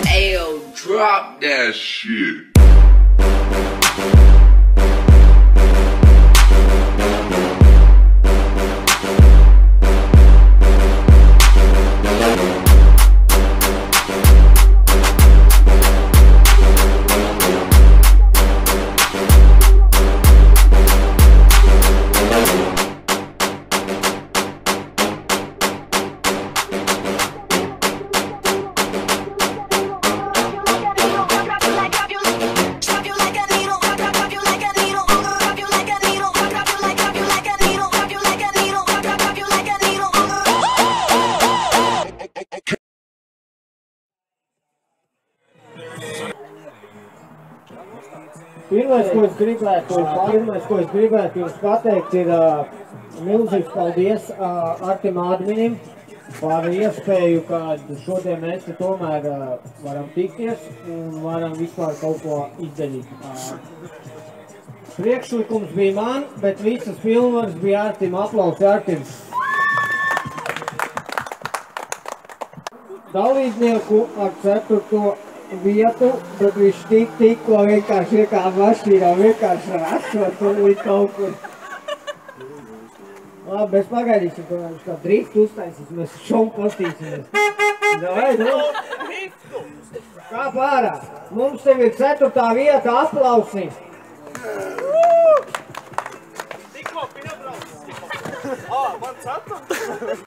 Ayo, drop that shit. Pirmais, ko es gribētu jums pateikt, ir milzīgs paldies Artim Ādminim par iespēju, kad šodien mēs tomēr varam tikties un varam vispār kaut ko izdarīt. Priekšlikums bija man, bet visas pilnvaras bija Artim. Aplausi Artim! Dalībnieku ar 4. vietu, bet viņš tikko vienkārši kā mašīnā vienkārši rasot un līdz kaut kur. Labi, mēs pagaidīsim, ka viņš kā drīkst uztaisīs, mēs šom pastīsimies. Davai, nu? Kā pārā? Mums tev ir 4. vieta, aplausi! Tikko piebrauc! Man 4.